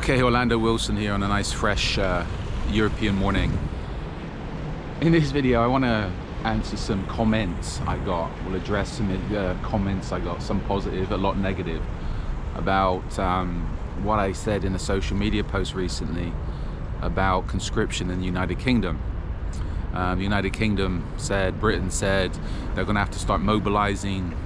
Okay, Orlando Wilson here on a nice fresh European morning. In this video I want to answer some comments I got. We'll address some comments I got, some positive, a lot negative, about what I said in a social media post recently about conscription in the United Kingdom. The United Kingdom said, Britain said, they're going to have to start mobilizing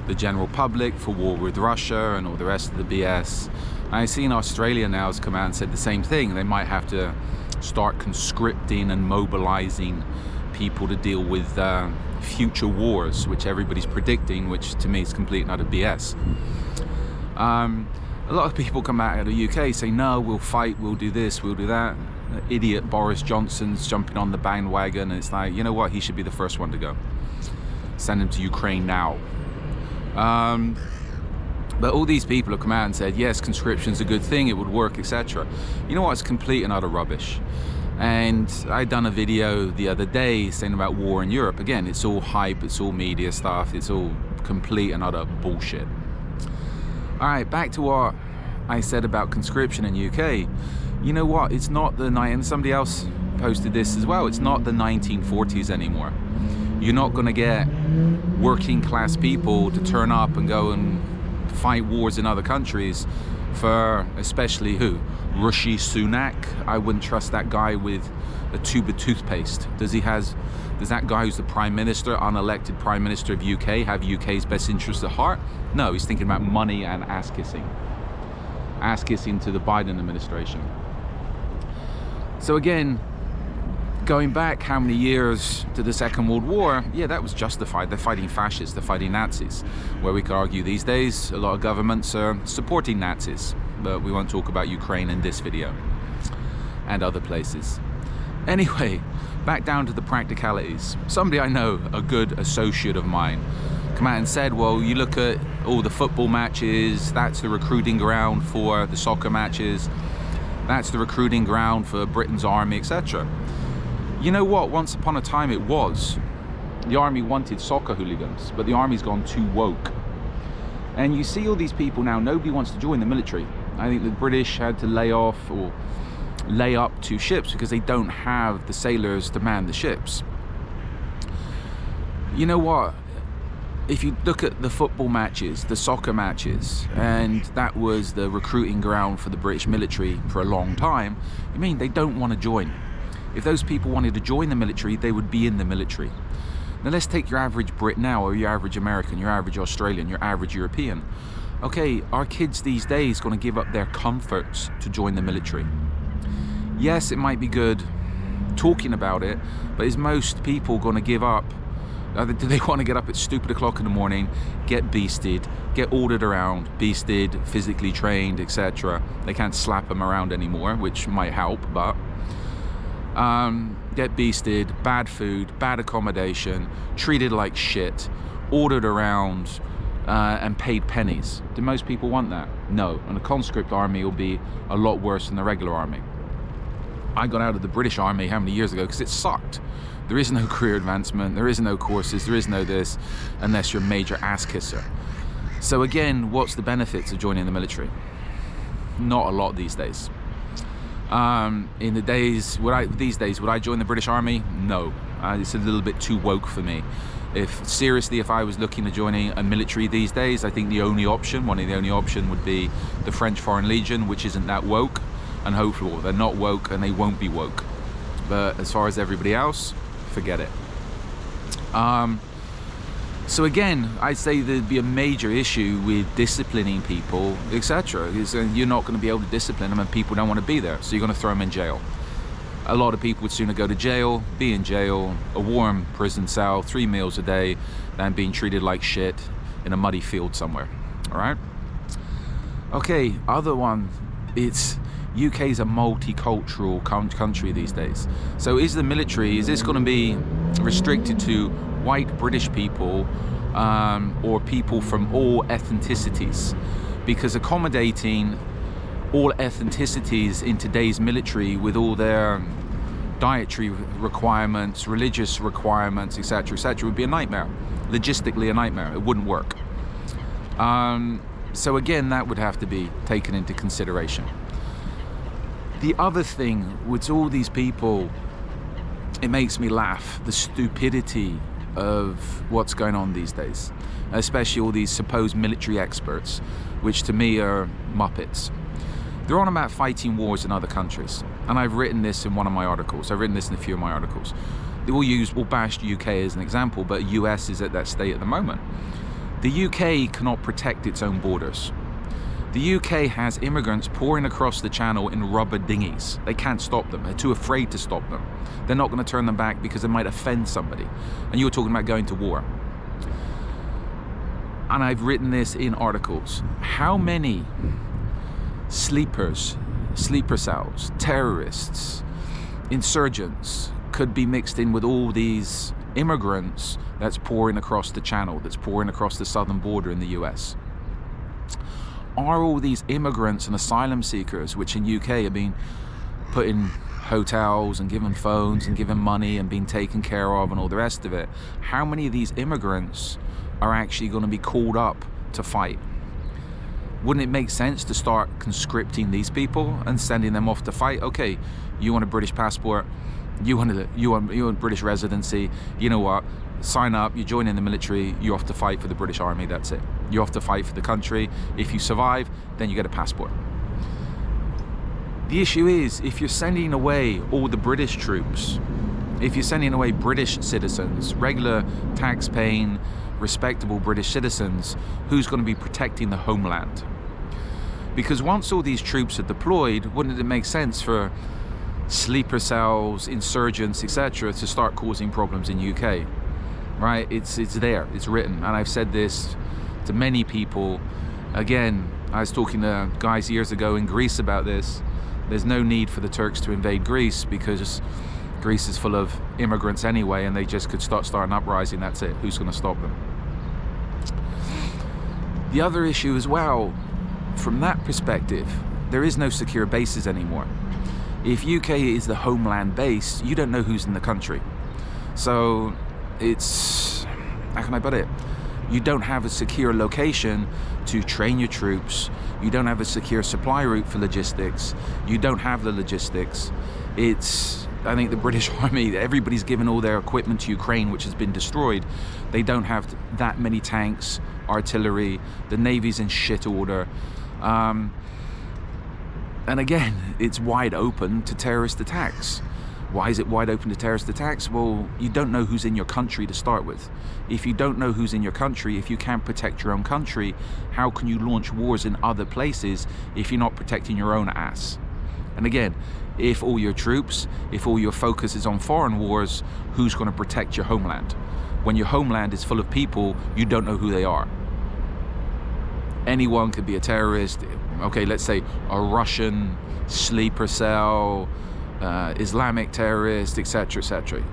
the general public for war with Russia and all the rest of the BS. I've seen Australia now has come out and said the same thing. They might have to start conscripting and mobilizing people to deal with future wars, which everybody's predicting, which to me is complete and utter BS. A lot of people come out of the UK saying, no, we'll fight, we'll do this, we'll do that. Idiot Boris Johnson's jumping on the bandwagon, and it's like, you know what, he should be the first one to go. Send him to Ukraine now. But all these people have come out and said, yes, conscription's a good thing, it would work, etc. You know what, it's complete and utter rubbish. And I'd done a video the other day saying about war in Europe. Again, it's all hype, it's all media stuff, it's all complete and utter bullshit. All right, back to what I said about conscription in UK. You know what, it's not the night, and somebody else posted this as well, it's not the 1940s anymore. You're not going to get working class people to turn up and go and fight wars in other countries for, especially who? Rishi Sunak. I wouldn't trust that guy with a tube of toothpaste. Does that guy who's the Prime Minister, unelected Prime Minister of UK, have UK's best interests at heart? No, he's thinking about money and ass kissing. Ass kissing to the Biden administration. So again, going back how many years to the Second World War, yeah, that was justified. They're fighting fascists, they're fighting Nazis. Where we could argue these days, a lot of governments are supporting Nazis. But we won't talk about Ukraine in this video. And other places. Anyway, back down to the practicalities. Somebody I know, a good associate of mine, come out and said, well, you look at all the football matches, that's the recruiting ground for the soccer matches, that's the recruiting ground for Britain's army, etc. You know what, once upon a time it was. The army wanted soccer hooligans, but the army's gone too woke. And you see all these people now, nobody wants to join the military. I think the British had to lay off or lay up 2 ships because they don't have the sailors to man the ships. You know what? If you look at the football matches, the soccer matches, and that was the recruiting ground for the British military for a long time, I mean, they don't want to join. If those people wanted to join the military, they would be in the military. Now let's take your average Brit now, or your average American, your average Australian, your average European. Okay, our kids these days going to give up their comforts to join the military. Yes, it might be good talking about it, but is most people going to give up? Do they want to get up at stupid o'clock in the morning, get beasted, get ordered around, beasted, physically trained, etc. They can't slap them around anymore, which might help, but get beasted, bad food, bad accommodation, treated like shit, ordered around, and paid pennies. Do most people want that? No. And the conscript army will be a lot worse than the regular army. I got out of the British Army how many years ago because it sucked. There is no career advancement, there is no courses, there is no this, unless you're a major ass kisser. So again, what's the benefits of joining the military? Not a lot these days. In the days, these days, would I join the British Army? No. It's a little bit too woke for me. If I was looking at joining a military these days, I think the only option, one of the only option would be the French Foreign Legion, which isn't that woke, and hopefully they're not woke and they won't be woke. But as far as everybody else, forget it. So again, I'd say there'd be a major issue with disciplining people, etc. You're not going to be able to discipline them and people don't want to be there, so you're going to throw them in jail. A lot of people would sooner go to jail, be in jail, a warm prison cell, 3 meals a day, than being treated like shit in a muddy field somewhere, all right? Okay, other one, it's UK's a multicultural country these days. So is the military, is this going to be restricted to white British people or people from all ethnicities? Because accommodating all ethnicities in today's military with all their dietary requirements, religious requirements, etc., would be a nightmare. Logistically a nightmare. It wouldn't work. So again, that would have to be taken into consideration. The other thing with all these people, it makes me laugh, the stupidity of what's going on these days, especially all these supposed military experts, which to me are Muppets. They're on about fighting wars in other countries, and I've written this in one of my articles. I've written this in a few of my articles. They will bash the UK as an example, but US is at that state at the moment. The UK cannot protect its own borders. The UK has immigrants pouring across the channel in rubber dinghies. They can't stop them. They're too afraid to stop them. They're not going to turn them back because they might offend somebody. And you were talking about going to war. And I've written this in articles. How many sleeper cells, terrorists, insurgents could be mixed in with all these immigrants that's pouring across the channel, that's pouring across the southern border in the US? Are all these immigrants and asylum seekers, which in UK have been put in hotels and given phones and given money and being taken care of and all the rest of it, how many of these immigrants are actually going to be called up to fight? Wouldn't it make sense to start conscripting these people and sending them off to fight? Okay, you want a British passport, you want British residency, you know what? Sign up, you join in the military, you're off to fight for the British Army, that's it. You're off to fight for the country. If you survive, then you get a passport. The issue is, if you're sending away all the British troops, if you're sending away British citizens, regular tax-paying, respectable British citizens, who's going to be protecting the homeland? Because once all these troops are deployed, wouldn't it make sense for sleeper cells, insurgents, etc. to start causing problems in UK? Right? It's there, it's written, and I've said this to many people. Again, I was talking to guys years ago in Greece about this. There's no need for the Turks to invade Greece because Greece is full of immigrants anyway, and they just could start an uprising, that's it. Who's going to stop them? The other issue as well, from that perspective, there is no secure bases anymore. If UK is the homeland base, you don't know who's in the country. So it's, how can I put it? You don't have a secure location to train your troops. You don't have a secure supply route for logistics. You don't have the logistics. I think the British Army, everybody's given all their equipment to Ukraine, which has been destroyed. They don't have that many tanks, artillery. The Navy's in shit order. And again, it's wide open to terrorist attacks. Why is it wide open to terrorist attacks? Well, you don't know who's in your country to start with. If you don't know who's in your country, if you can't protect your own country, how can you launch wars in other places if you're not protecting your own ass? And again, if all your troops, if all your focus is on foreign wars, who's going to protect your homeland? When your homeland is full of people, you don't know who they are. Anyone could be a terrorist. Okay, let's say a Russian sleeper cell, Islamic terrorist, etc., etc.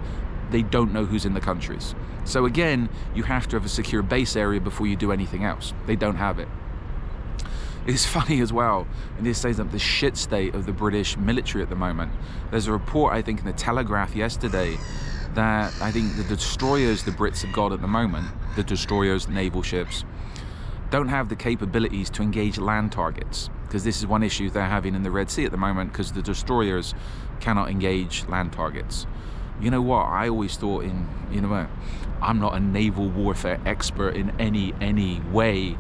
They don't know who's in the countries. So again, you have to have a secure base area before you do anything else. They don't have it. It's funny as well, and this says that the shit state of the British military at the moment. There's a report, I think, in the Telegraph yesterday that I think the destroyers the Brits have got at the moment, the destroyers, naval ships, don't have the capabilities to engage land targets, because this is one issue they're having in the Red Sea at the moment, because the destroyers cannot engage land targets. You know what, I always thought I'm not a naval warfare expert in any way.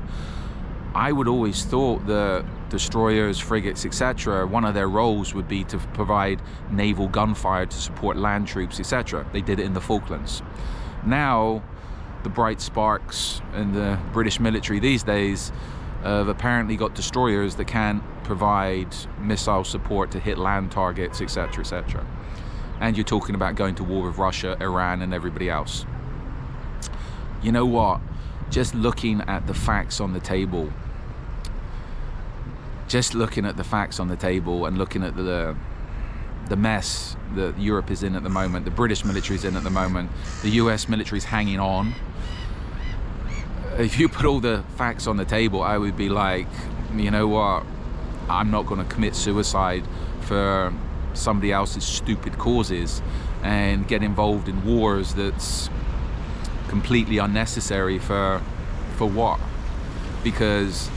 I would always thought the destroyers, frigates, etc., one of their roles would be to provide naval gunfire to support land troops, etc. They did it in the Falklands. Now, the bright sparks in the British military these days have apparently got destroyers that can provide missile support to hit land targets, etc., etc. And you're talking about going to war with Russia, Iran, and everybody else. You know what? Just looking at the facts on the table, and looking at the mess that Europe is in at the moment, the British military is in at the moment, the US military is hanging on. If you put all the facts on the table, I would be like, you know what, I'm not going to commit suicide for somebody else's stupid causes and get involved in wars that's completely unnecessary for what? Because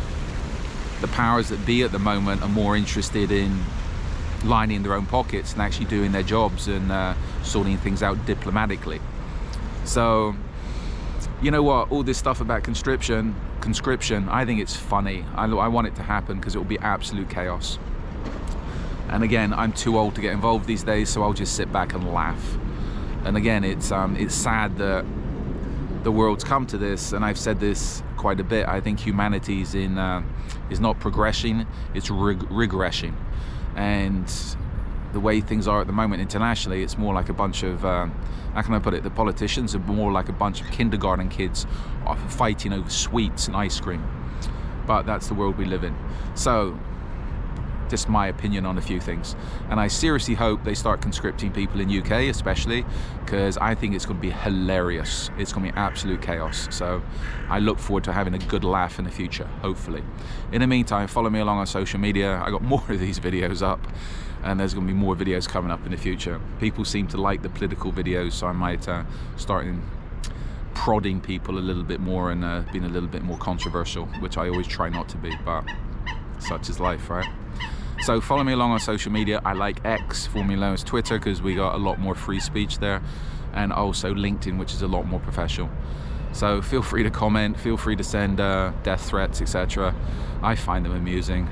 the powers that be at the moment are more interested in lining their own pockets and actually doing their jobs and sorting things out diplomatically. So, you know what, all this stuff about conscription, I think it's funny. I want it to happen because it will be absolute chaos. And again, I'm too old to get involved these days, so I'll just sit back and laugh. And again, it's sad that the world's come to this, and I've said this quite a bit. I think humanity is not progressing, it's regressing. And the way things are at the moment internationally, it's more like a bunch of, how can I put it, the politicians are more like a bunch of kindergarten kids fighting over sweets and ice cream. But that's the world we live in. So, just my opinion on a few things. And I seriously hope they start conscripting people in UK especially, because I think it's going to be hilarious. It's going to be absolute chaos. So I look forward to having a good laugh in the future, hopefully. In the meantime, follow me along on social media. I got more of these videos up, and there's going to be more videos coming up in the future. People seem to like the political videos, so I might start prodding people a little bit more and being a little bit more controversial, which I always try not to be, but such is life, right? So follow me along on social media. I like X, formerly known as Twitter, because we got a lot more free speech there, and also LinkedIn, which is a lot more professional. So feel free to comment, feel free to send death threats, etc. I find them amusing.